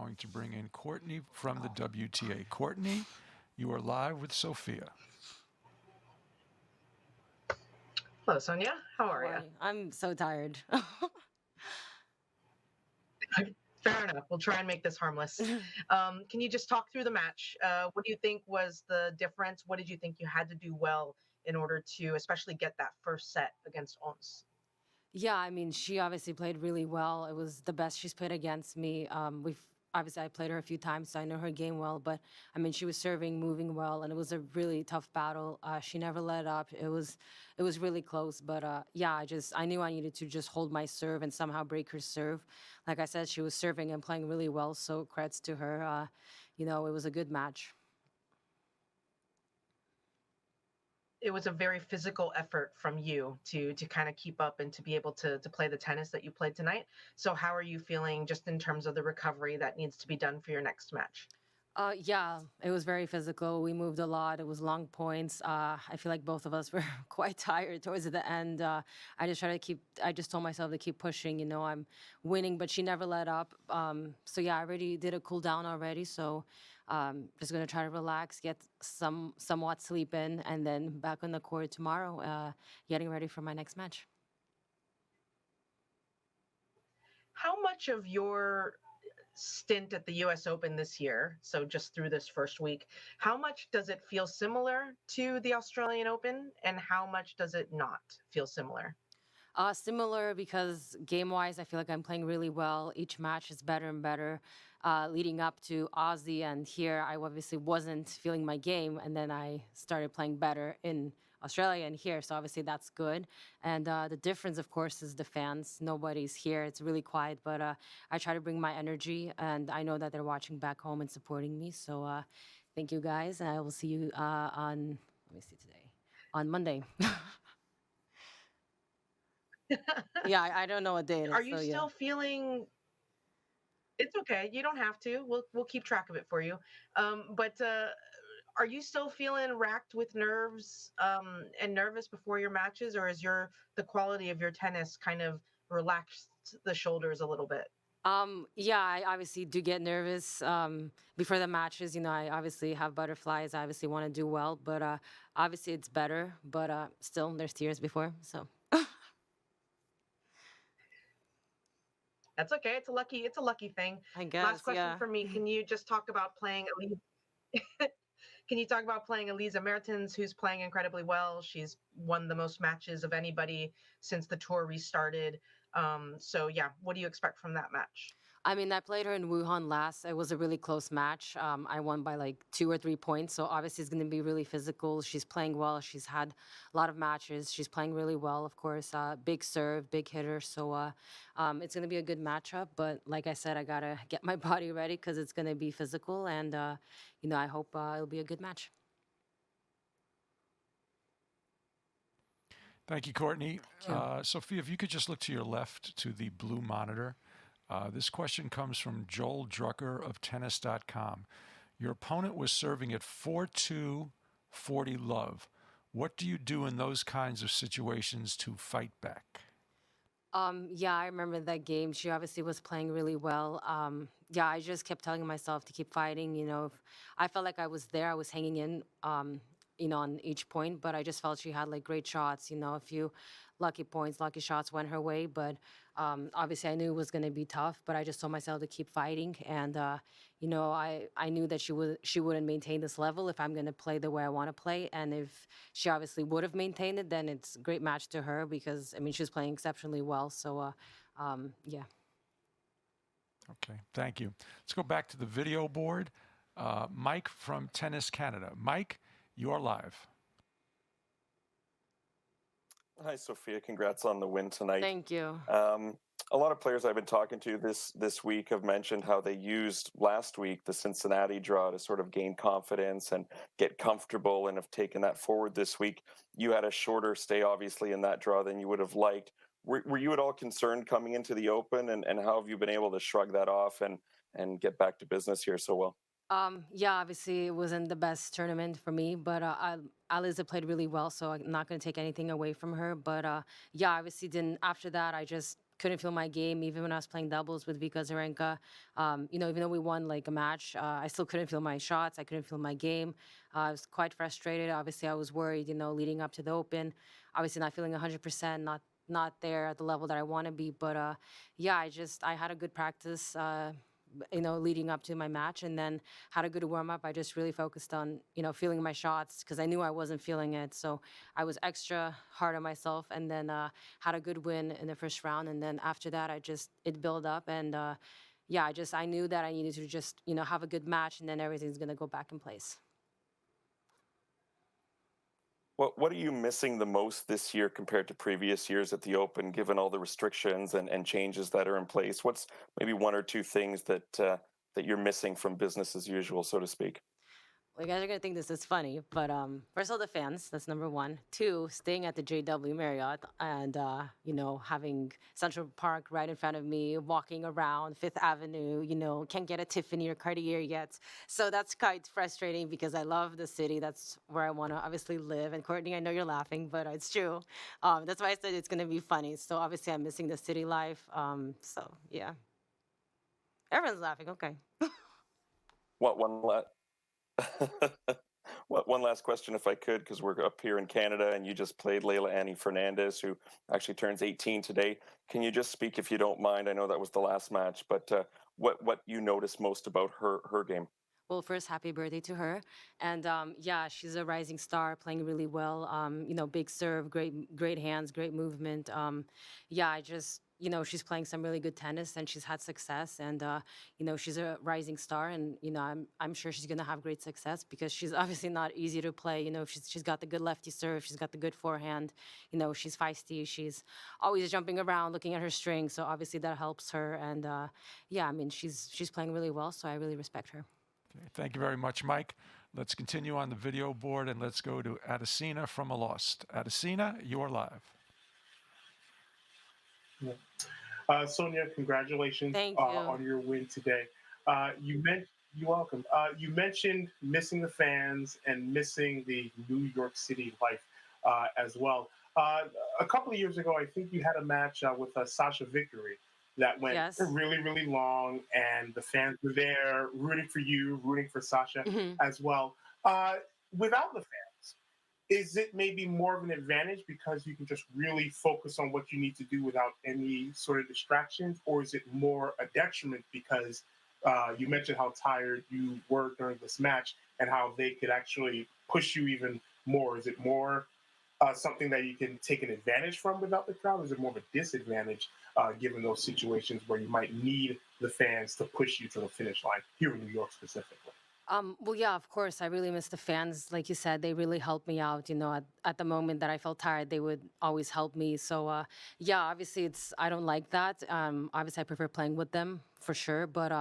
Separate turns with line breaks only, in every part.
going to bring in Courtney from the WTA. Courtney, you are live with Sofia.
Hello, Sonia. How are you?
I'm so tired.
Fair enough. We'll try and make this harmless. Can you just talk through the match? What do you think was the difference? What did you think you had to do well in order to especially get that first set against Ons?
Yeah, I mean, she obviously played really well. It was the best she's played against me. We've obviously I played her a few times, so I know her game well. But I mean, she was serving, moving well, and it was a really tough battle. She never let up. It was really close. But yeah, I knew I needed to just hold my serve and somehow break her serve. Like I said, she was serving and playing really well. So creds to her. It was a good match.
It was a very physical effort from you to kind of keep up and to be able to play the tennis that you played tonight. So how are you feeling just in terms of the recovery that needs to be done for your next match?
Yeah, it was very physical. We moved a lot. It was long points. I feel like both of us were quite tired towards the end. I just told myself to keep pushing. I'm winning, but she never let up. So yeah, I already did a cool down already. So just gonna try to relax, get somewhat sleep in, and then back on the court tomorrow, getting ready for my next match.
How much of your stint at the US Open this year, so just through this first week, how much does it feel similar to the Australian Open and how much does it not feel similar?
Similar because game wise, I feel like I'm playing really well. Each match is better and better. Leading up to Aussie and here, I obviously wasn't feeling my game, and then I started playing better in Australia and here. So obviously that's good. And the difference, of course, is the fans. Nobody's here. It's really quiet, but I try to bring my energy, and I know that they're watching back home and supporting me. So thank you guys, and I will see you on. Let me see today on Monday. Yeah, I don't know what day it
Are
is.
you
So yeah.
still feeling it's okay. You don't have to. We'll keep track of it for you. But are you still feeling racked with nerves and nervous before your matches, or is the quality of your tennis kind of relaxed the shoulders a little bit?
Yeah, I obviously do get nervous before the matches. I obviously have butterflies. I obviously want to do well, but obviously it's better. But still, there's tears before. So
That's okay. It's a lucky thing.
I
Last
guess,
question
yeah.
for me. Can you just talk about playing Elise? Can you talk about playing Elise Mertens, who's playing incredibly well? She's won the most matches of anybody since the tour restarted. So yeah, what do you expect from that match?
I mean, I played her in Wuhan last. It was a really close match. I won by like 2 or 3 points. So obviously, it's going to be really physical. She's playing well. She's had a lot of matches. She's playing really well, of course. Big serve, big hitter. So it's going to be a good matchup. But like I said, I got to get my body ready because it's going to be physical. And, I hope it'll be a good match.
Thank you, Courtney. Sophia, if you could just look to your left to the blue monitor. This question comes from Joel Drucker of tennis.com. Your opponent was serving at 4-2, 40 love. What do you do in those kinds of situations to fight back?
Yeah, I remember that game. She obviously was playing really well. Yeah, I just kept telling myself to keep fighting. If I felt like I was there, I was hanging in, on each point, but I just felt she had like great shots, a few lucky points, lucky shots went her way. But obviously, I knew it was going to be tough, but I just told myself to keep fighting. And, I knew that she wouldn't maintain this level if I'm going to play the way I want to play. And if she obviously would have maintained it, then it's a great match to her because, I mean, she was playing exceptionally well. So, yeah.
Okay, thank you. Let's go back to the video board. Mike from Tennis Canada. Mike, you are live.
Hi, Sofia. Congrats on the win tonight.
Thank you.
A lot of players I've been talking to this week have mentioned how they used last week the Cincinnati draw to sort of gain confidence and get comfortable, and have taken that forward this week. You had a shorter stay, obviously, in that draw than you would have liked. Were you at all concerned coming into the Open, and how have you been able to shrug that off and get back to business here so well?
Yeah, obviously it wasn't the best tournament for me, but Elise played really well, so I'm not going to take anything away from her. But yeah, obviously didn't. After that, I just couldn't feel my game, even when I was playing doubles with Vika Zarenka. Even though we won like a match, I still couldn't feel my shots. I couldn't feel my game. I was quite frustrated. Obviously, I was worried, leading up to the Open. Obviously, not feeling 100%, not there at the level that I want to be. But yeah, I had a good practice. Leading up to my match, and then had a good warm up. I just really focused on, feeling my shots because I knew I wasn't feeling it. So I was extra hard on myself, and then had a good win in the first round. And then after that, it built up, and yeah, I knew that I needed to just, have a good match, and then everything's gonna go back in place.
What are you missing the most this year compared to previous years at the Open, given all the restrictions and changes that are in place? What's maybe one or two things that you're missing from business as usual, so to speak?
Well, you guys are gonna think this is funny, but first of all, the fans, that's number one. Two, staying at the JW Marriott and having Central Park right in front of me, walking around Fifth Avenue, can't get a Tiffany or Cartier yet. So that's quite frustrating because I love the city. That's where I wanna obviously live. And Courtney, I know you're laughing, but it's true. That's why I said it's gonna be funny. So obviously I'm missing the city life. So yeah. Everyone's laughing, okay.
What one last question, if I could, because we're up here in Canada and you just played Leila Annie Fernandez, who actually turns 18 today. Can you just speak, if you don't mind? I know that was the last match, but what you noticed most about her game?
Well, first, happy birthday to her. And yeah, she's a rising star, playing really well. Big serve, great hands, great movement. Yeah, she's playing some really good tennis, and she's had success. And she's a rising star, and I'm sure she's gonna have great success because she's obviously not easy to play. She's got the good lefty serve, she's got the good forehand. She's feisty. She's always jumping around, looking at her string. So obviously that helps her. And yeah, I mean, she's playing really well. So I really respect her.
Okay, thank you very much, Mike. Let's continue on the video board, and let's go to Adesina from Alost. Adesina, you are live.
Sonia, congratulations
Thank you.
on your win today. You're welcome. You mentioned missing the fans and missing the New York City life as well. A couple of years ago, I think you had a match with Sasha Victory that went
Yes.
really, really long, and the fans were there rooting for you, rooting for Sasha as well. Without the fans, is it maybe more of an advantage because you can just really focus on what you need to do without any sort of distractions, or is it more a detriment because you mentioned how tired you were during this match and how they could actually push you even more? Is it more something that you can take an advantage from without the crowd? Or is it more of a disadvantage given those situations where you might need the fans to push you to the finish line here in New York specifically?
Well, yeah, of course. I really miss the fans. Like you said, they really helped me out. At the moment that I felt tired, they would always help me. So, yeah, obviously, I don't like that. Obviously, I prefer playing with them for sure. But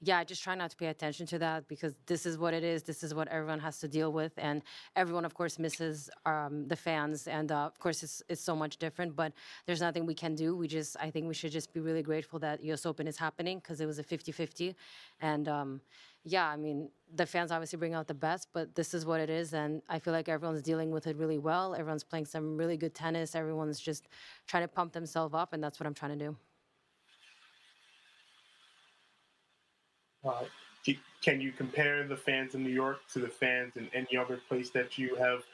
yeah, I just try not to pay attention to that because this is what it is. This is what everyone has to deal with, and everyone, of course, misses the fans. And of course, it's so much different. But there's nothing we can do. I think we should just be really grateful that US Open is happening because it was a 50-50, and yeah, I mean, the fans obviously bring out the best, but this is what it is. And I feel like everyone's dealing with it really well. Everyone's playing some really good tennis. Everyone's just trying to pump themselves up, and that's what I'm trying to do.
Can you compare the fans in New York to the fans in any other place that you have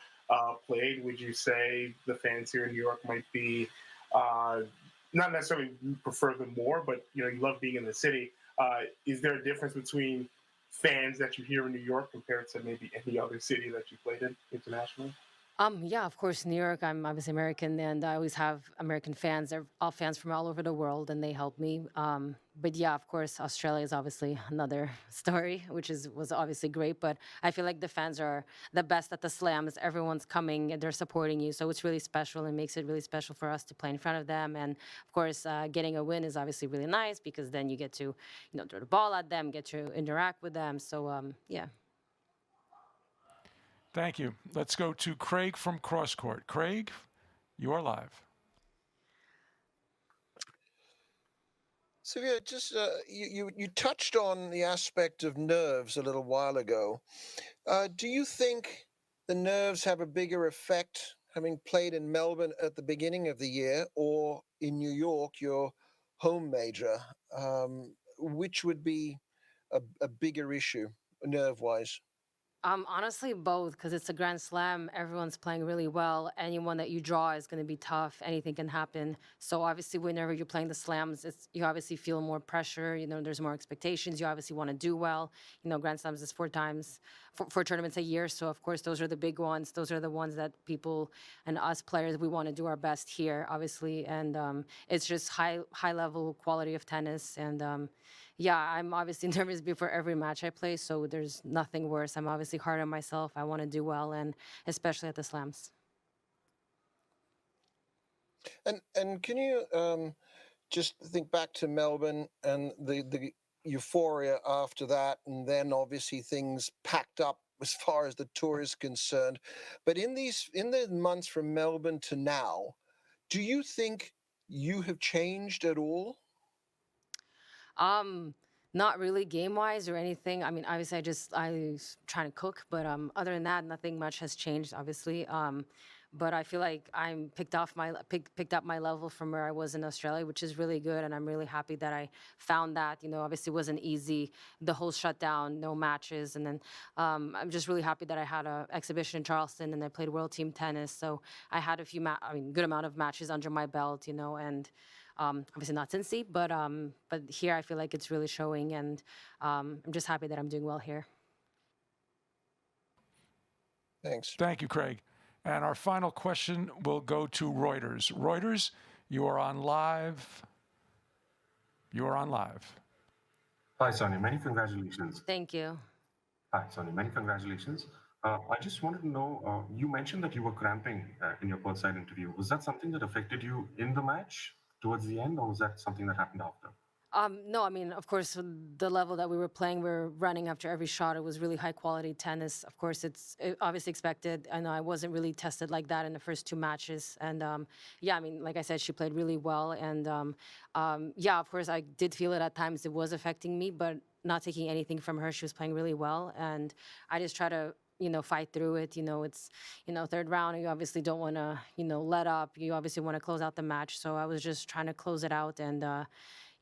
played? Would you say the fans here in New York might be not necessarily you prefer them more, but you love being in the city? Is there a difference between fans that you hear in New York compared to maybe any other city that you played in internationally?
Yeah, of course, New York. I'm obviously American, and I always have American fans. They're all fans from all over the world, and they help me. But yeah, of course, Australia is obviously another story, which was obviously great. But I feel like the fans are the best at the slams. Everyone's coming and they're supporting you, so it's really special and makes it really special for us to play in front of them. And of course, getting a win is obviously really nice because then you get to, throw the ball at them, get to interact with them. So yeah.
Thank you. Let's go to Craig from Crosscourt. Craig, you are live.
Sofia, just you touched on the aspect of nerves a little while ago. Do you think the nerves have a bigger effect having played in Melbourne at the beginning of the year, or in New York, you're home major, which would be a bigger issue nerve-wise?
Honestly, both, because it's a Grand Slam. Everyone's playing really well. Anyone that you draw is going to be tough. Anything can happen. So obviously, whenever you're playing the slams, you obviously feel more pressure. You know, there's more expectations. You obviously want to do well. You know, Grand Slams is four tournaments a year. So of course, those are the big ones. Those are the ones that people and us players, we want to do our best here, obviously. And it's just high level quality of tennis. And yeah, I'm obviously nervous before every match I play, so there's nothing worse. I'm obviously hard on myself. I want to do well, and especially at the slams.
And can you just think back to Melbourne and the euphoria after that, and then obviously things packed up as far as the tour is concerned. But in the months from Melbourne to now, do you think you have changed at all?
Not really game wise or anything. I mean, obviously, I was trying to cook, but other than that, nothing much has changed. Obviously, but I feel like I'm picked up my level from where I was in Australia, which is really good, and I'm really happy that I found that. You know, obviously, it wasn't easy. The whole shutdown, no matches, and then I'm just really happy that I had an exhibition in Charleston, and I played World Team Tennis, so I had a few, good amount of matches under my belt. You know, and. Obviously not Cincy, but here I feel like it's really showing, and I'm just happy that I'm doing well here.
Thanks.
Thank you, Craig. And our final question will go to Reuters. Reuters, you are on live. You are on live.
Hi, Sonia. Many congratulations.
Thank you.
Hi, Sonia. Many congratulations. I just wanted to know, you mentioned that you were cramping in your courtside interview. Was that something that affected you in the match towards the end, or was that something that happened after?
No, I mean, of course, the level that we were playing, we were running after every shot. It was really high quality tennis. Of course, it's obviously expected. I know I wasn't really tested like that in the first two matches. And yeah, I mean, like I said, she played really well. And yeah, of course, I did feel it at times. It was affecting me, but not taking anything from her. She was playing really well. And I just try to, fight through it. It's, third round, you obviously don't want to, let up. You obviously want to close out the match. So I was just trying to close it out. And,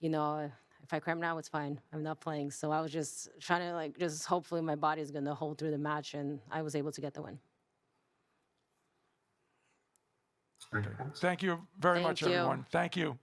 if I cramp now, it's fine. I'm not playing. So I was just trying to, just hopefully my body's going to hold through the match. And I was able to get the win.
Great.
Thank you very much, everyone. Thank you.